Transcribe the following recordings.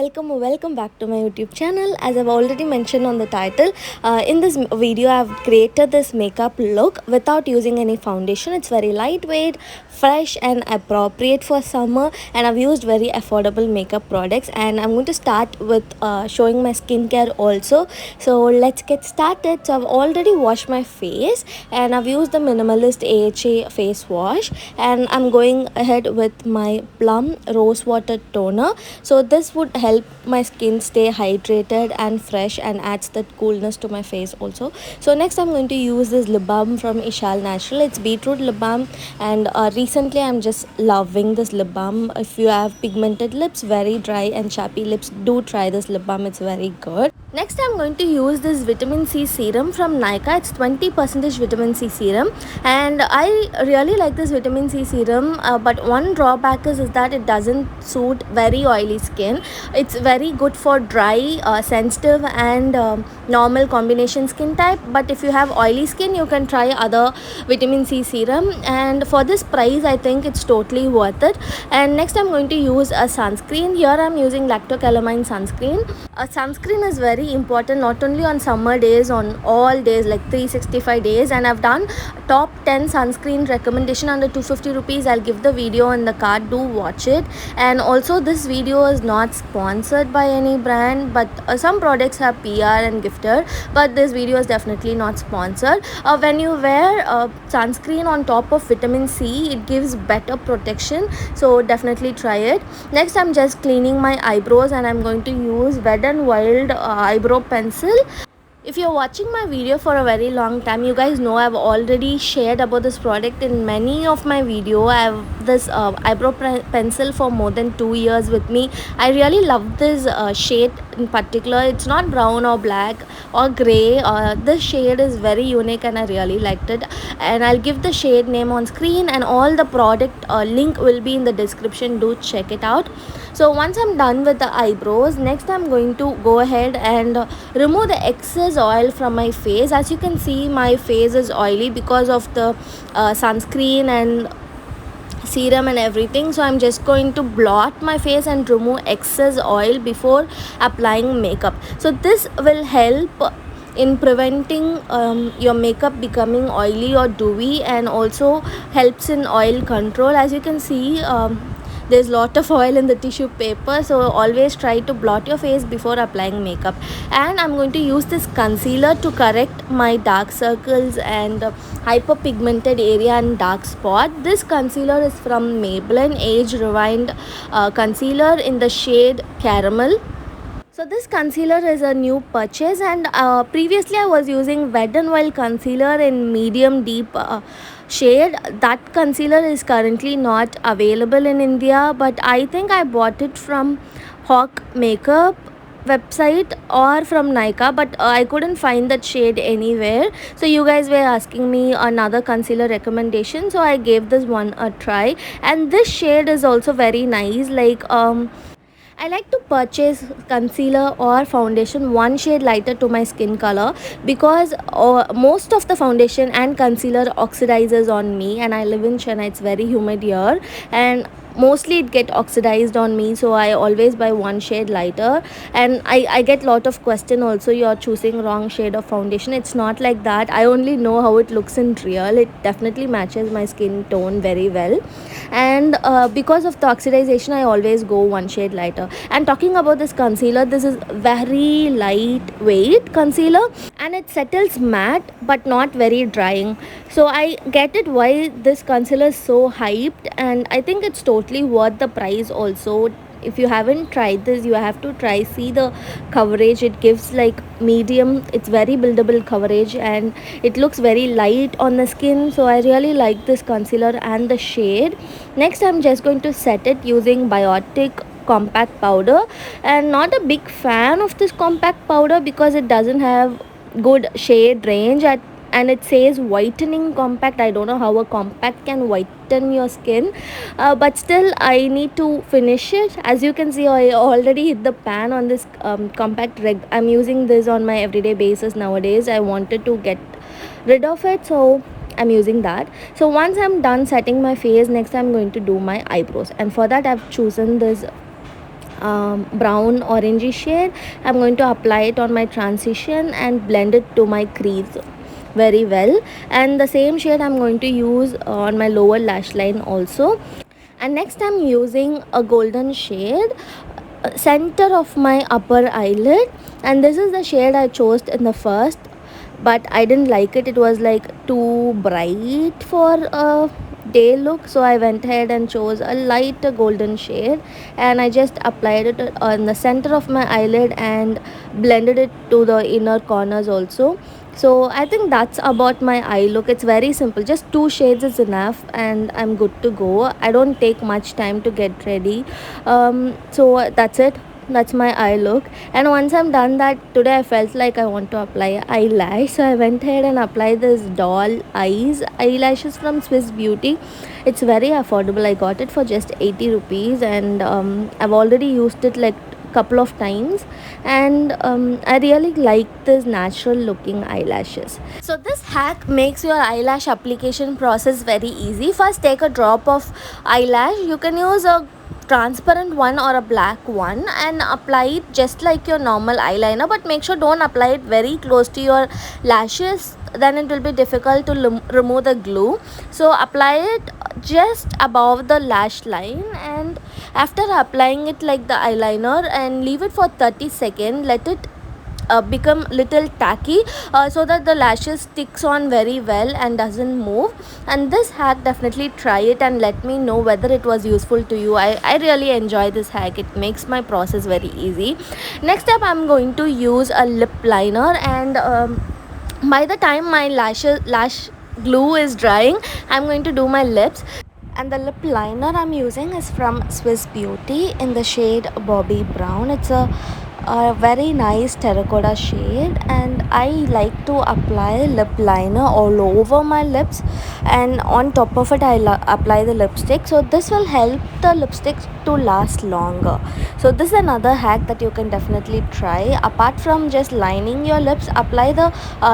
welcome back to my YouTube channel. As I've already mentioned on the title, in this video I've created this makeup look without using any foundation. It's very lightweight, fresh and appropriate for summer, and I've used very affordable makeup products, and I'm going to start with showing my skincare also. So let's get started. So I've already washed my face and I've used the minimalist AHA face wash, and I'm going ahead with my Plum Rose Water Toner. So this would help my skin stay hydrated and fresh and adds that coolness to my face also. So next I'm going to use this lip balm from Ishal Natural. It's Beetroot Lip Balm, and recently I'm just loving this lip balm. If you have pigmented lips, very dry and chappy lips, do try this lip balm. It's very good. Next I'm going to use this vitamin C serum from Nykaa. It's 20% vitamin C serum, and I really like this vitamin C serum, but one drawback is that it doesn't suit very oily skin. It's very good for dry, sensitive and normal combination skin type, but if you have oily skin you can try other vitamin C serum, and for this price I think it's totally worth it. And next I'm going to use a sunscreen. Here I'm using lactocalamine sunscreen. A sunscreen is very important not only on summer days, on all days, like 365 days, and I've done top 10 sunscreen recommendation under 250 rupees. I'll give the video in the card, do watch it. And also this video is not sponsored by any brand, but some products have PR and gifted, but this video is definitely not sponsored. When you wear sunscreen on top of vitamin C, it gives better protection, so definitely try it. Next I'm just cleaning my eyebrows, and I'm going to use Wet n Wild eyebrow pencil. If you're watching my video for a very long time, you guys know I've already shared about this product in many of my video. I have this eyebrow pencil for more than 2 years with me. I really love this shade in particular. It's not brown or black or grey. This shade is very unique and I really liked it, and I'll give the shade name on screen, and all the product link will be in the description. Do check it out. So once I'm done with the eyebrows, next I'm going to go ahead and remove the excess oil from my face. As you can see, my face is oily because of the sunscreen and serum and everything, so I'm just going to blot my face and remove excess oil before applying makeup. So this will help in preventing your makeup becoming oily or dewy, and also helps in oil control. As you can see, there's lot of oil in the tissue paper, so always try to blot your face before applying makeup. And I'm going to use this concealer to correct my dark circles and hyperpigmented area and dark spot. This concealer is from Maybelline Age Rewind concealer in the shade Caramel. So this concealer is a new purchase, and previously I was using Wet n Wild concealer in medium deep shade. That concealer is currently not available in India, but I think I bought it from Hawk Makeup website or from Nykaa, but I couldn't find that shade anywhere. So you guys were asking me another concealer recommendation, so I gave this one a try, and this shade is also very nice. Like I like to purchase concealer or foundation one shade lighter to my skin color, because most of the foundation and concealer oxidizes on me, and I live in Chennai. It's very humid here, and mostly it get oxidized on me, so I always buy one shade lighter. And I get lot of question also, you're choosing wrong shade of foundation. It's not like that. I only know how it looks in real. It definitely matches my skin tone very well, and because of the oxidization I always go one shade lighter. And talking about this concealer, this is very lightweight concealer, and it settles matte but not very drying. So I get it why this concealer is so hyped, and I think it's totally worth the price also. If you haven't tried this, you have to try. See the coverage it gives, like medium. It's very buildable coverage, and it looks very light on the skin, so I really like this concealer and the shade. Next I'm just going to set it using Biotic compact powder, and not a big fan of this compact powder because it doesn't have good shade range and it says whitening compact. I don't know how a compact can whiten your skin, but still I need to finish it. As you can see, I already hit the pan on this compact I'm using this on my everyday basis nowadays. I wanted to get rid of it, so I'm using that. So once I'm done setting my face, next I'm going to do my eyebrows, and for that I've chosen this brown orangey shade. I'm going to apply it on my transition and blend it to my crease very well, and the same shade I'm going to use on my lower lash line also. And next I'm using a golden shade center of my upper eyelid, and this is the shade I chose in the first, but I didn't like it. It was like too bright for a day look, so I went ahead and chose a light golden shade, and I just applied it on the center of my eyelid and blended it to the inner corners also. So I think that's about my eye look. It's very simple, just 2 shades is enough and I'm good to go. I don't take much time to get ready. So that's it, that's my eye look. And once I'm done that, today I felt like I want to apply eyelash, so I went ahead and applied this doll eyes eyelashes from Swiss Beauty. It's very affordable. I got it for just 80 rupees, and I've already used it like couple of times, and I really like this natural looking eyelashes. So this hack makes your eyelash application process very easy. First, take a drop of eyelash. You can use a transparent one or a black one and apply it just like your normal eyeliner, but make sure don't apply it very close to your lashes, then it will be difficult to remove the glue. So apply it just above the lash line, and after applying it like the eyeliner, and leave it for 30 seconds, let it become little tacky, so that the lashes sticks on very well and doesn't move. And this hack, definitely try it and let me know whether it was useful to you. I really enjoy this hack. It makes my process very easy. Next up, I'm going to use a lip liner, and by the time my lash glue is drying, I'm going to do my lips. And the lip liner I'm using is from Swiss Beauty in the shade Bobby Brown. It's a very nice terracotta shade, and I like to apply lip liner all over my lips, and on top of it I apply the lipstick, so this will help the lipstick to last longer. So this is another hack that you can definitely try. Apart from just lining your lips, apply the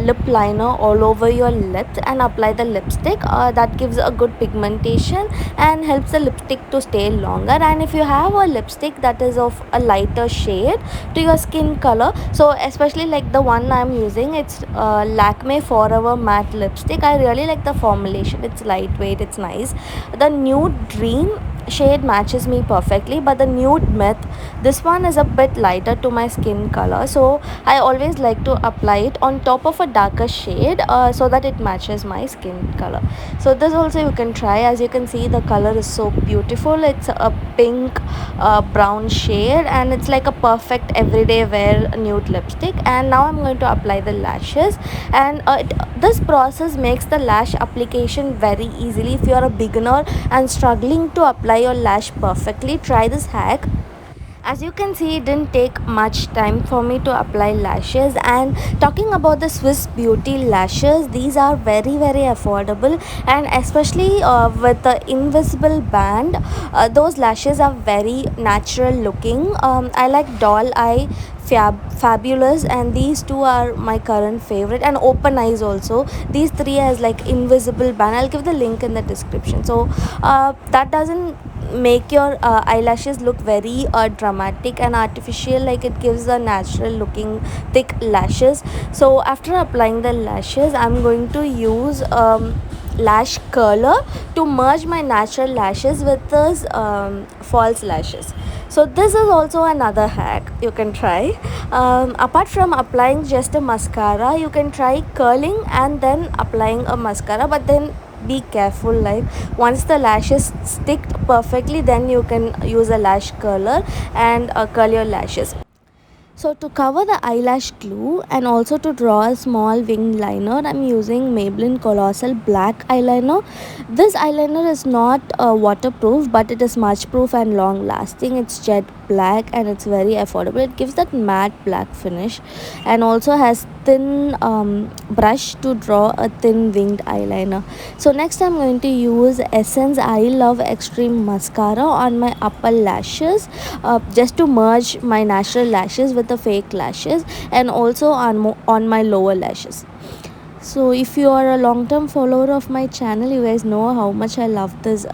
lip liner all over your lips and apply the lipstick. That gives a good pigmentation and helps the lipstick to stay longer. And if you have a lipstick that is of a lighter shade to your skin color, so especially like the one I'm using, it's Lakme Forever Matte Lipstick. I really like the formulation. It's lightweight, it's nice. The nude dream shade matches me perfectly, but the nude myth, this one is a bit lighter to my skin color, so I always like to apply it on top of a darker shade, so that it matches my skin color. So this also you can try. As you can see, the color is so beautiful. It's a pink brown shade, and it's like a perfect everyday wear nude lipstick. And now I'm going to apply the lashes, and this process makes the lash application very easily. If you're a beginner and struggling to apply your lash perfectly, try this hack. As you can see, it didn't take much time for me to apply lashes. And talking about the Swiss Beauty lashes, these are very affordable, and especially with the invisible band, those lashes are very natural looking. I like doll eye, fabulous, and these two are my current favorite, and open eyes also. These three has like invisible band. I'll give the link in the description. So that doesn't make your eyelashes look very dramatic and artificial, like it gives a natural looking thick lashes. So after applying the lashes, I'm going to use lash curler to merge my natural lashes with those false lashes. So this is also another hack you can try. Apart from applying just a mascara, you can try curling and then applying a mascara, but then be careful, like once the lashes stick perfectly, then you can use a lash curler and curl your lashes. So to cover the eyelash glue and also to draw a small wing liner, I'm using Maybelline Colossal black eyeliner. This eyeliner is not waterproof, but it is smudge proof and long lasting. It's jet black and it's very affordable. It gives that matte black finish, and also has thin brush to draw a thin winged eyeliner. So next I'm going to use Essence I Love Extreme mascara on my upper lashes, just to merge my natural lashes with the fake lashes, and also on my lower lashes. So if you are a long-term follower of my channel, you guys know how much I love this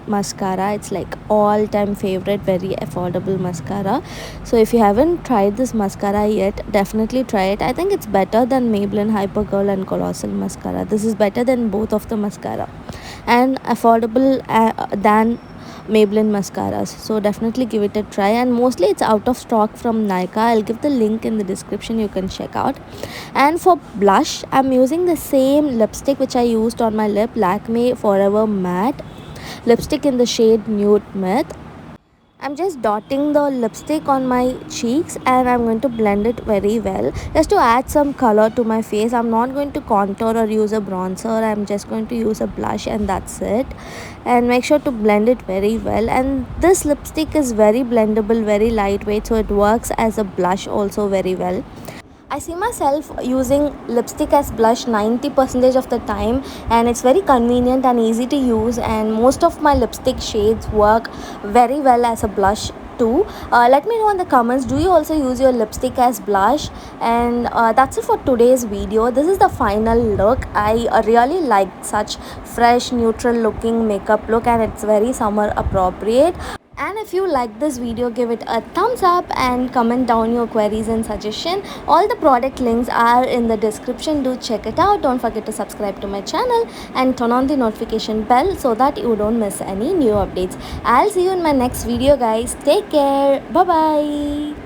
mascara. It's like all-time favorite, very affordable mascara. So if you haven't tried this mascara yet, definitely try it. I think it's better than Maybelline Hyper Girl and Colossal mascara. This is better than both of the mascara and affordable than Maybelline mascaras. So definitely give it a try, and mostly it's out of stock from Nykaa. I'll give the link in the description, you can check out. And for blush, I'm using the same lipstick which I used on my lip, Lakme Forever Matte lipstick in the shade Nude Myth. I'm just dotting the lipstick on my cheeks and I'm going to blend it very well just to add some color to my face. I'm not going to contour or use a bronzer. I'm just going to use a blush and that's it. And make sure to blend it very well. And this lipstick is very blendable, very lightweight, so it works as a blush also very well. I see myself using lipstick as blush 90% of the time, and it's very convenient and easy to use, and most of my lipstick shades work very well as a blush too. Let me know in the comments, do you also use your lipstick as blush? And that's it for today's video. This is the final look. I really like such fresh neutral looking makeup look, and it's very summer appropriate. And if you like this video, give it a thumbs up and comment down your queries and suggestion. All the product links are in the description. Do check it out. Don't forget to subscribe to my channel and turn on the notification bell so that you don't miss any new updates. I'll see you in my next video, guys. Take care. Bye bye.